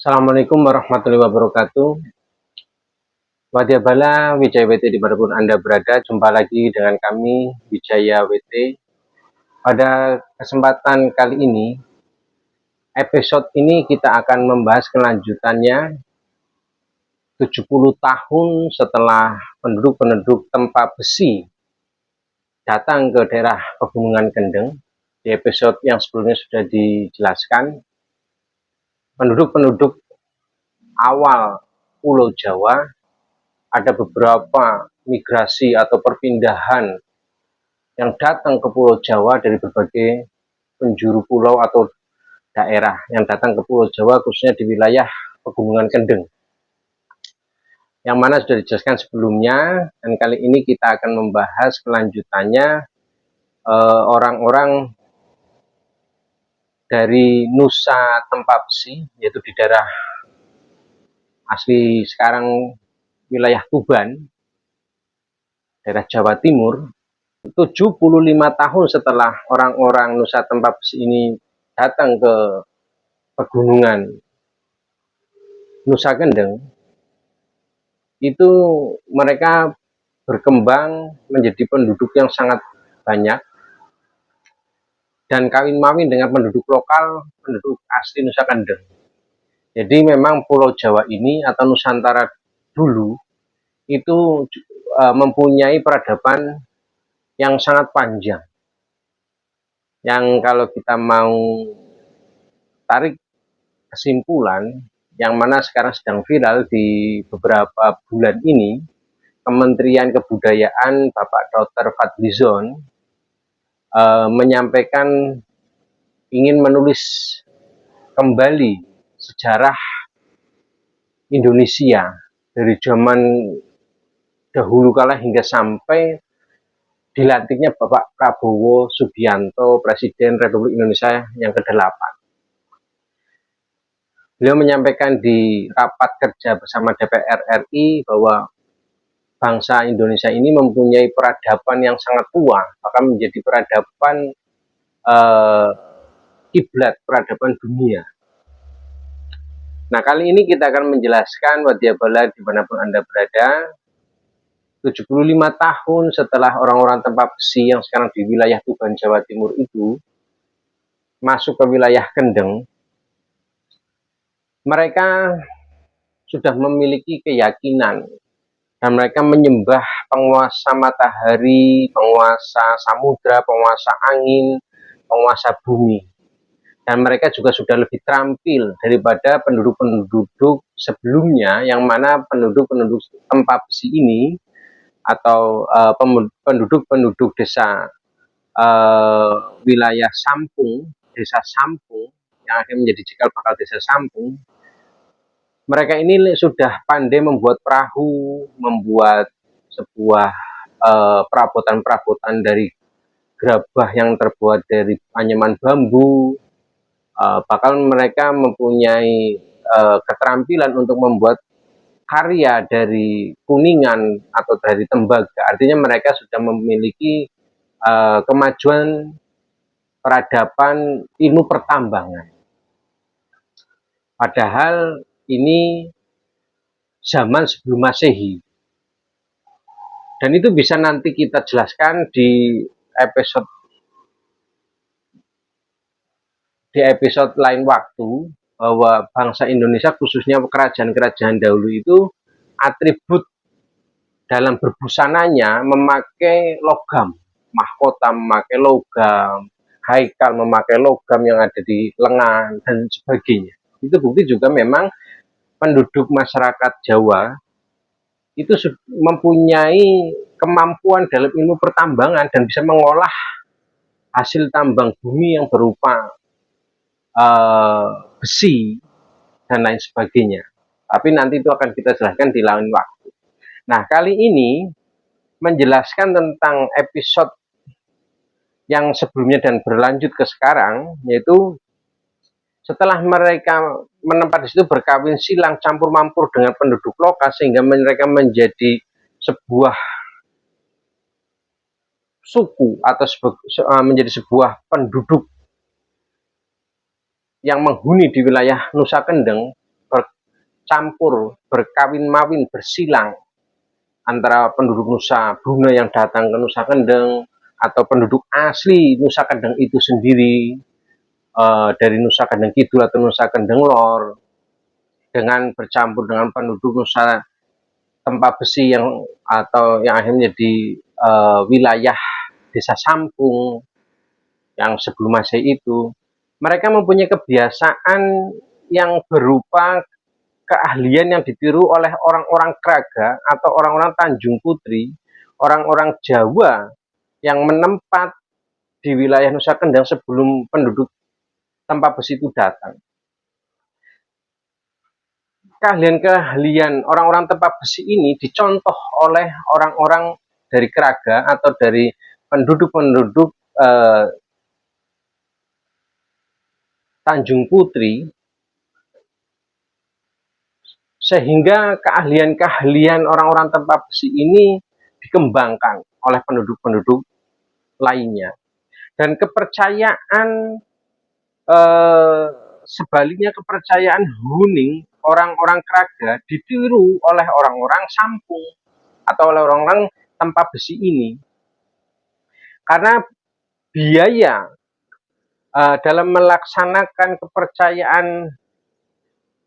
Assalamualaikum warahmatullahi wabarakatuh. Wadyabala Wijaya WT dimanapun Anda berada, jumpa lagi dengan kami Wijaya WT. Pada kesempatan kali ini, episode ini kita akan membahas kelanjutannya 70 tahun setelah penduduk-penduduk Tempa Besi datang ke daerah Pegunungan Kendeng. Di episode yang sebelumnya sudah dijelaskan, penduduk-penduduk awal Pulau Jawa ada beberapa migrasi atau perpindahan yang datang ke Pulau Jawa dari berbagai penjuru pulau atau daerah yang datang ke Pulau Jawa, khususnya di wilayah Pegunungan Kendeng, yang mana sudah dijelaskan sebelumnya. Dan kali ini kita akan membahas kelanjutannya, orang-orang dari Nusa Tempa Besi, yaitu di daerah asli sekarang wilayah Tuban, daerah Jawa Timur. 75 tahun setelah orang-orang Nusa Tempa Besi ini datang ke pegunungan Nusa Kendeng, itu mereka berkembang menjadi penduduk yang sangat banyak dan kawin-mawin dengan penduduk lokal, penduduk asli Nusa Kendeng. Jadi memang Pulau Jawa ini atau Nusantara dulu itu mempunyai peradaban yang sangat panjang, yang kalau kita mau tarik kesimpulan, yang mana sekarang sedang viral di beberapa bulan ini, Kementerian Kebudayaan Bapak Dr. Fadlizon menyampaikan ingin menulis kembali sejarah Indonesia dari zaman dahulu kala hingga sampai dilantiknya Bapak Prabowo Subianto, Presiden Republik Indonesia yang ke-8. Beliau menyampaikan di rapat kerja bersama DPR RI bahwa bangsa Indonesia ini mempunyai peradaban yang sangat tua, bahkan menjadi peradaban kiblat peradaban dunia. Nah, kali ini kita akan menjelaskan wadyabala dimanapun Anda berada, 75 tahun setelah orang-orang Tempa Besi yang sekarang di wilayah Tuban, Jawa Timur itu masuk ke wilayah Kendeng, mereka sudah memiliki keyakinan dan mereka menyembah penguasa matahari, penguasa samudra, penguasa angin, penguasa bumi. Dan mereka juga sudah lebih terampil daripada penduduk-penduduk sebelumnya, yang mana penduduk-penduduk Tempa Besi ini atau penduduk-penduduk desa wilayah Sampung, desa Sampung yang akan menjadi cikal bakal desa Sampung, mereka ini sudah pandai membuat perahu, membuat sebuah perabotan-perabotan dari gerabah yang terbuat dari anyaman bambu. Bahkan mereka mempunyai keterampilan untuk membuat karya dari kuningan atau dari tembaga. Artinya mereka sudah memiliki kemajuan peradaban ilmu pertambangan. Padahal ini zaman sebelum Masehi. Dan itu bisa nanti kita jelaskan di episode lain waktu, bahwa bangsa Indonesia khususnya kerajaan-kerajaan dahulu itu atribut dalam berbusananya memakai logam, mahkota memakai logam, haikal memakai logam yang ada di lengan dan sebagainya. Itu bukti juga memang penduduk masyarakat Jawa itu mempunyai kemampuan dalam ilmu pertambangan dan bisa mengolah hasil tambang bumi yang berupa besi dan lain sebagainya. Tapi nanti itu akan kita jelaskan di lain waktu. Nah, kali ini menjelaskan tentang episode yang sebelumnya dan berlanjut ke sekarang, yaitu setelah mereka menempati situ berkawin silang campur mampur dengan penduduk lokal sehingga mereka menjadi sebuah suku atau menjadi sebuah penduduk yang menghuni di wilayah Nusa Kendeng, bercampur, berkawin-mawin, bersilang antara penduduk Nusa Buna yang datang ke Nusa Kendeng atau penduduk asli Nusa Kendeng itu sendiri, dari Nusa Kendeng Kidul atau Nusa Kendeng Lor, dengan bercampur dengan penduduk Nusa Tempa Besi yang akhirnya di wilayah Desa Sampung yang sebelum Masehi itu, mereka mempunyai kebiasaan yang berupa keahlian yang ditiru oleh orang-orang Kraga atau orang-orang Tanjung Putri, orang-orang Jawa yang menempat di wilayah Nusa Kendang sebelum penduduk Tempa Besi itu datang. Keahlian-keahlian orang-orang Tempa Besi ini dicontoh oleh orang-orang dari Kraga atau dari penduduk-penduduk Tanjung Putri, sehingga keahlian-keahlian orang-orang Tempa Besi ini dikembangkan oleh penduduk-penduduk lainnya. Dan kepercayaan sebaliknya, kepercayaan Huning, orang-orang Kraga ditiru oleh orang-orang Sampung atau oleh orang-orang Tempa Besi ini, karena biaya dalam melaksanakan kepercayaan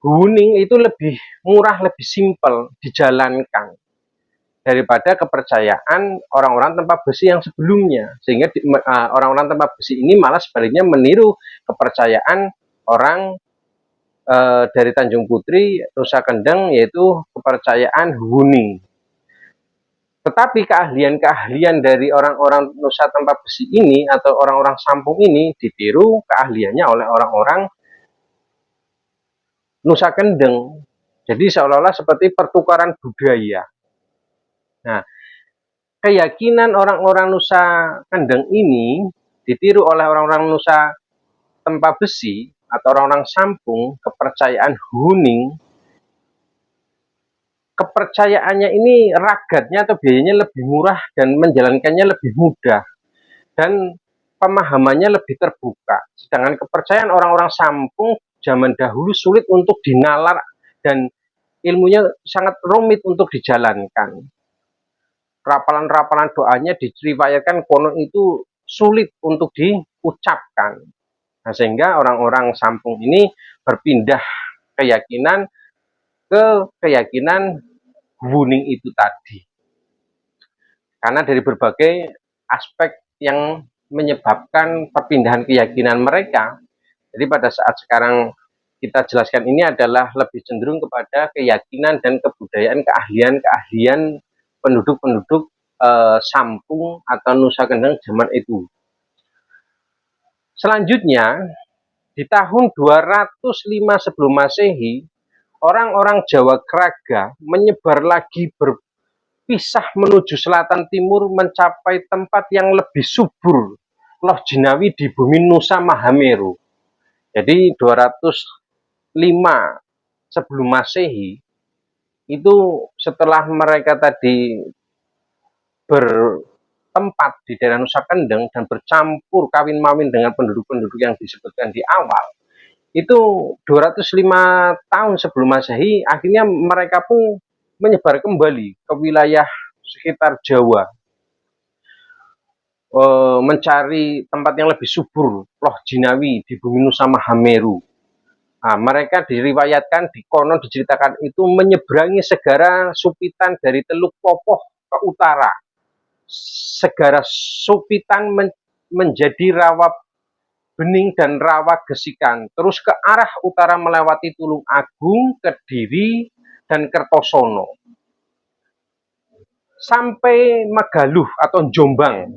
Huning itu lebih murah, lebih simpel dijalankan daripada kepercayaan orang-orang Tempa Besi yang sebelumnya, sehingga orang-orang Tempa Besi ini malah sebaliknya meniru kepercayaan orang dari Tanjung Putri, Nusa Kendeng, yaitu kepercayaan Huning. Tetapi keahlian-keahlian dari orang-orang Nusa Tempa Besi ini atau orang-orang Sampung ini ditiru keahliannya oleh orang-orang Nusa Kendeng. Jadi seolah-olah seperti pertukaran budaya. Nah, keyakinan orang-orang Nusa Kendeng ini ditiru oleh orang-orang Nusa Tempa Besi atau orang-orang Sampung, kepercayaan Huning. Kepercayaannya ini ragatnya atau biayanya lebih murah dan menjalankannya lebih mudah dan pemahamannya lebih terbuka. Sedangkan kepercayaan orang-orang Sampung zaman dahulu sulit untuk dinalar dan ilmunya sangat rumit untuk dijalankan. Rapalan-rapalan doanya diriwayatkan konon itu sulit untuk diucapkan. Nah, sehingga orang-orang Sampung ini berpindah keyakinan ke keyakinan Huning itu tadi. Karena dari berbagai aspek yang menyebabkan perpindahan keyakinan mereka. Jadi pada saat sekarang kita jelaskan ini adalah lebih cenderung kepada keyakinan dan kebudayaan, keahlian-keahlian penduduk-penduduk Sampung atau Nusa Kendeng zaman itu. Selanjutnya, di tahun 205 sebelum Masehi, orang-orang Jawa Kraga menyebar lagi berpisah menuju selatan timur mencapai tempat yang lebih subur, Loh Jinawi di bumi Nusa Mahameru. Jadi 205 sebelum Masehi itu setelah mereka tadi bertempat di daerah Nusa Kendeng dan bercampur kawin-mawin dengan penduduk-penduduk yang disebutkan di awal, itu 205 tahun sebelum Masehi akhirnya mereka pun menyebar kembali ke wilayah sekitar Jawa, mencari tempat yang lebih subur, Loh Jinawi di bumi Nusa Mahameru. Nah, mereka diriwayatkan, dikonon, diceritakan itu menyeberangi segara Supitan dari Teluk Popoh ke utara. Segara Supitan menjadi Rawa Bening dan Rawa Gesikan, terus ke arah utara melewati Tulung Agung, Kediri, dan Kertosono, sampai Magaluh atau Jombang.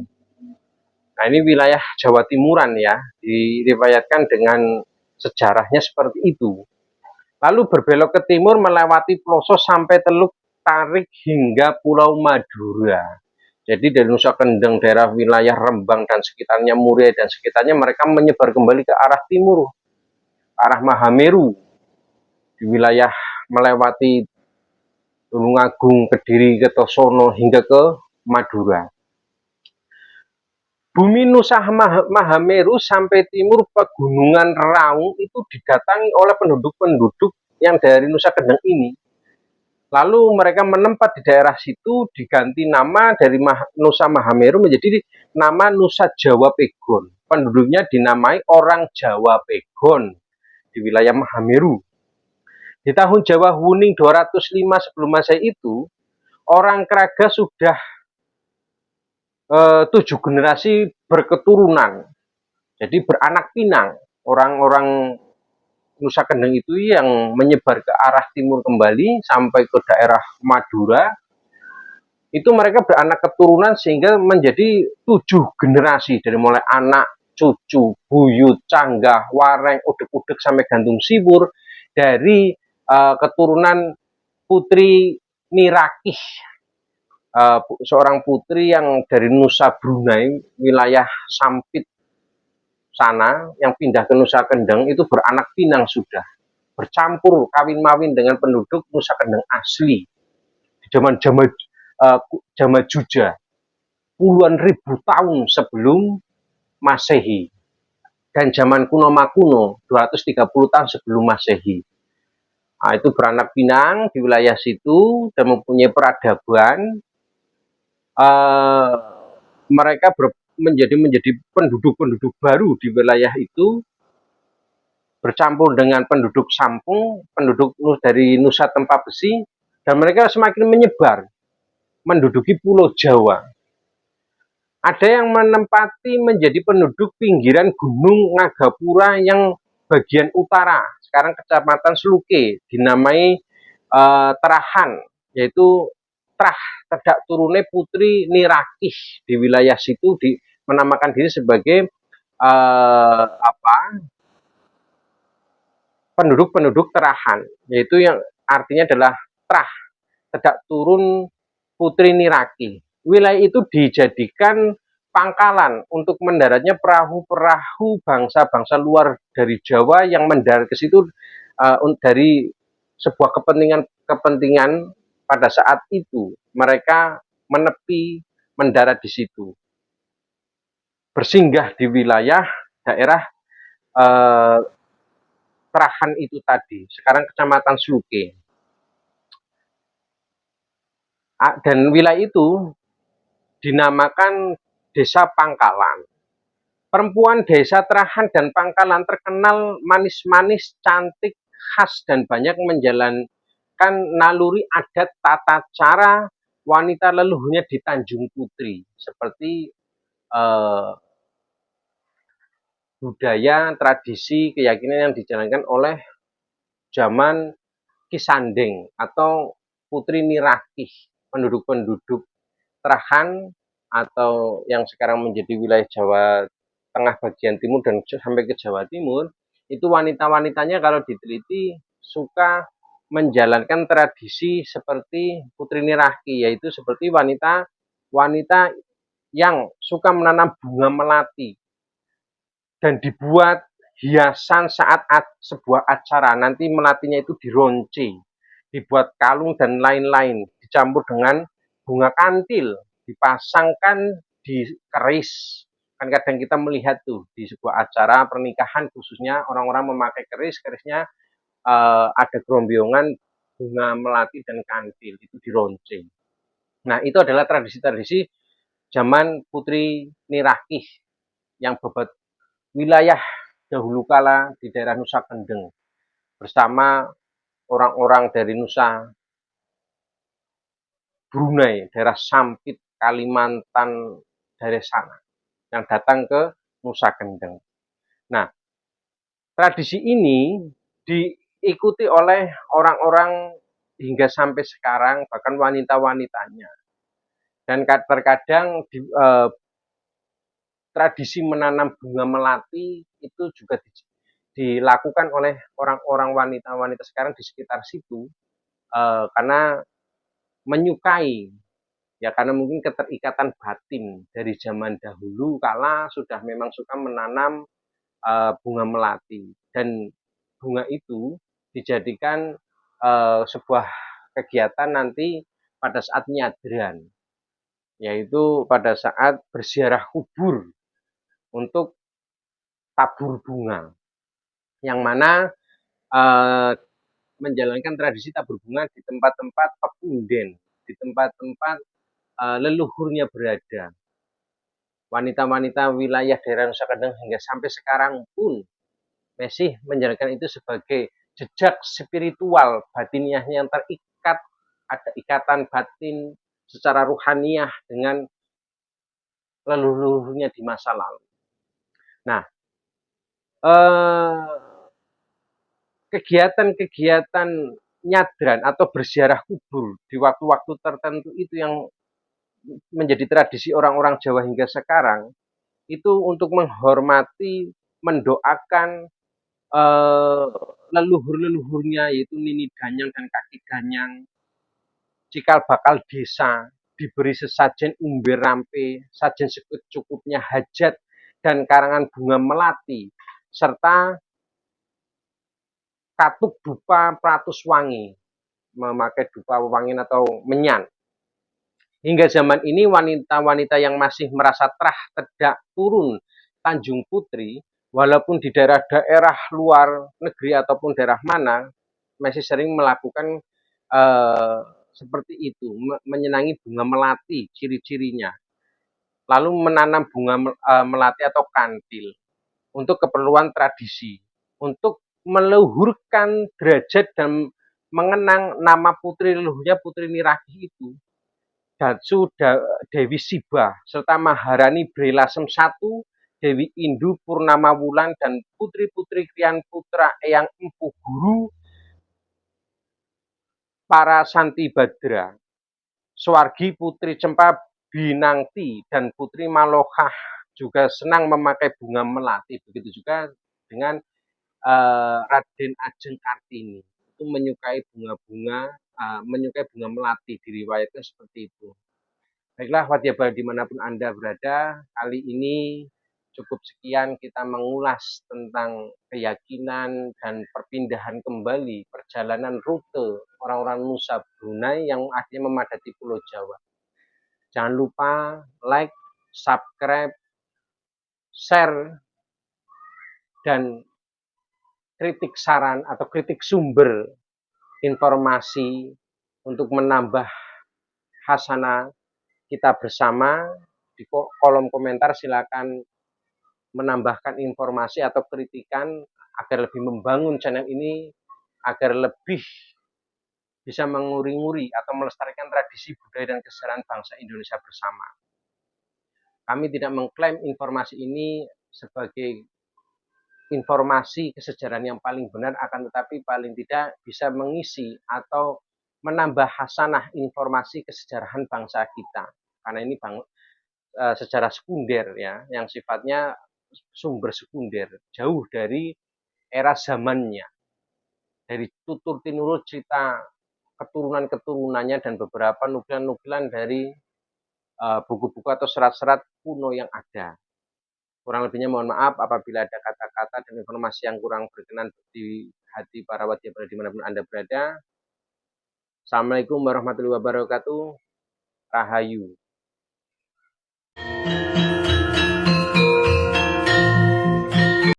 Nah, ini wilayah Jawa Timuran ya, diriwayatkan dengan sejarahnya seperti itu. Lalu berbelok ke timur melewati Ploso sampai Teluk Tarik hingga Pulau Madura. Jadi dari Nusa Kendeng, daerah wilayah Rembang dan sekitarnya, Muria dan sekitarnya, mereka menyebar kembali ke arah timur, arah Mahameru, di wilayah melewati Tulungagung, Kediri, Kertosono hingga ke Madura. Bumi Nusa Mahameru sampai timur Pegunungan Raung itu didatangi oleh penduduk-penduduk yang dari Nusa Kendeng ini. Lalu mereka menempat di daerah situ, diganti nama dari Nusa Mahameru menjadi nama Nusa Jawa Pegon. Penduduknya dinamai orang Jawa Pegon di wilayah Mahameru. Di tahun Jawa Huning 205 sebelum Masehi itu, orang Kraga sudah 7 generasi berketurunan. Jadi beranak pinang. Orang-orang Nusa Kendeng itu yang menyebar ke arah timur kembali sampai ke daerah Madura, itu mereka beranak keturunan sehingga menjadi 7 generasi, dari mulai anak, cucu, buyut, canggah, wareng, udek-udek sampai gantung sibur, dari keturunan Putri Nirakih, seorang putri yang dari Nusa Brunei, wilayah Sampit sana, yang pindah ke Nusa Kendeng itu beranak pinang sudah, bercampur kawin mawin dengan penduduk Nusa Kendeng asli di zaman Jamajuja puluhan ribu tahun sebelum Masehi, dan zaman kuno Makuno 230 tahun sebelum Masehi. Nah, itu beranak pinang di wilayah situ dan mempunyai peradaban. Mereka menjadi penduduk-penduduk baru di wilayah itu, bercampur dengan penduduk Sampung, penduduk dari Nusa Tempa Besi, dan mereka semakin menyebar menduduki Pulau Jawa. Ada yang menempati menjadi penduduk pinggiran Gunung Nagapura yang bagian utara, sekarang Kecamatan Sluke, dinamai Terahan, yaitu Trah Tedak Turune Putri Nirakih di wilayah situ, menamakan diri sebagai penduduk-penduduk Terahan, yaitu yang artinya adalah Trah Tedak Turun Putri Niraki. Wilayah itu dijadikan pangkalan untuk mendaratnya perahu-perahu bangsa-bangsa luar dari Jawa yang mendarat ke situ dari sebuah kepentingan pada saat itu. Mereka menepi, mendarat di situ, bersinggah di wilayah daerah Terahan itu tadi, sekarang Kecamatan Sluke. Dan wilayah itu dinamakan Desa Pangkalan. Perempuan desa Terahan dan Pangkalan terkenal manis-manis, cantik, khas, dan banyak menjalankan naluri adat tata cara wanita leluhurnya di Tanjung Putri, seperti budaya, tradisi, keyakinan yang dijalankan oleh zaman Kisandeng atau Putri Nirakih, penduduk-penduduk Terahan atau yang sekarang menjadi wilayah Jawa Tengah bagian timur dan sampai ke Jawa Timur. Itu wanita-wanitanya kalau diteliti suka menjalankan tradisi seperti Putri Niraki, yaitu seperti wanita yang suka menanam bunga melati dan dibuat hiasan saat sebuah acara. Nanti melatinya itu dironce, dibuat kalung dan lain-lain, dicampur dengan bunga kantil, dipasangkan di keris. Kan kadang kita melihat tuh di sebuah acara pernikahan khususnya orang-orang memakai keris, kerisnya ada gerombongan bunga melati dan kantil itu dironce. Nah, itu adalah tradisi-tradisi zaman Putri Nirakih yang bebat wilayah dahulu kala di daerah Nusa Kendeng bersama orang-orang dari Nusa Brunei, daerah Sampit, Kalimantan, dari sana yang datang ke Nusa Kendeng. Nah, tradisi ini diikuti oleh orang-orang hingga sampai sekarang, bahkan wanita-wanitanya. Dan terkadang tradisi menanam bunga melati itu juga dilakukan oleh orang-orang wanita-wanita sekarang di sekitar situ, karena menyukai, ya karena mungkin keterikatan batin dari zaman dahulu kala sudah memang suka menanam bunga melati, dan bunga itu dijadikan sebuah kegiatan nanti pada saat nyadran, yaitu pada saat berziarah kubur untuk tabur bunga, yang mana menjalankan tradisi tabur bunga di tempat-tempat pepunden, di tempat-tempat leluhurnya berada. Wanita-wanita wilayah daerah Nusa Kendeng hingga sampai sekarang pun masih menjalankan itu sebagai jejak spiritual batiniahnya yang terikat, ada ikatan batin secara ruhaniah dengan leluhurnya di masa lalu. Nah, kegiatan-kegiatan nyadran atau berziarah kubur di waktu-waktu tertentu itu yang menjadi tradisi orang-orang Jawa hingga sekarang, itu untuk menghormati, mendoakan leluhur-leluhurnya, yaitu Nini Danyang dan Kaki Danyang, cikal bakal desa, diberi sesajen umber rampe, sajen secukupnya hajat, dan karangan bunga melati, serta katuk dupa pratus wangi, memakai dupa wangi atau menyan. Hingga zaman ini wanita-wanita yang masih merasa terah tedak turun Tanjung Putri, walaupun di daerah-daerah luar negeri ataupun daerah mana, masih sering melakukan seperti itu, menyenangi bunga melati, ciri-cirinya. Lalu menanam bunga melati atau kantil untuk keperluan tradisi, untuk meluhurkan derajat dan mengenang nama putri leluhurnya Putri Niraki itu. Datsu Dewi Siba, serta Maharani Brelasem I, Dewi Indu Purnama Wulan, dan putri-putri Krian Putra Eyang Empu Guru, para Santi Badra, Swargi Putri Cempa Binangti, dan Putri Malokah juga senang memakai bunga melati. Begitu juga dengan Raden Ajeng Kartini, itu menyukai bunga-bunga, menyukai bunga melati, diriwayatkan seperti itu. Baiklah, Wadyabala dimanapun Anda berada, kali ini cukup sekian kita mengulas tentang keyakinan dan perpindahan kembali perjalanan rute orang-orang Nusa Brunei yang akhirnya memadati Pulau Jawa. Jangan lupa like, subscribe, share, dan kritik saran atau kritik sumber informasi untuk menambah hasanah kita bersama. Di kolom komentar silakan menambahkan informasi atau kritikan agar lebih membangun channel ini, agar lebih bisa menguri-nguri atau melestarikan tradisi budaya dan kesejahteraan bangsa Indonesia bersama. Kami tidak mengklaim informasi ini sebagai informasi kesejahteraan yang paling benar, akan tetapi paling tidak bisa mengisi atau menambah hasanah informasi kesejahteraan bangsa kita. Karena ini sejarah sekunder ya, yang sifatnya sumber sekunder, jauh dari era zamannya, dari tutur tinurut cerita keturunan-keturunannya dan beberapa nukilan-nukilan dari buku-buku atau serat-serat kuno yang ada. Kurang lebihnya mohon maaf apabila ada kata-kata dan informasi yang kurang berkenan di hati para wadyabala dimanapun Anda berada. Assalamualaikum warahmatullahi wabarakatuh. Rahayu.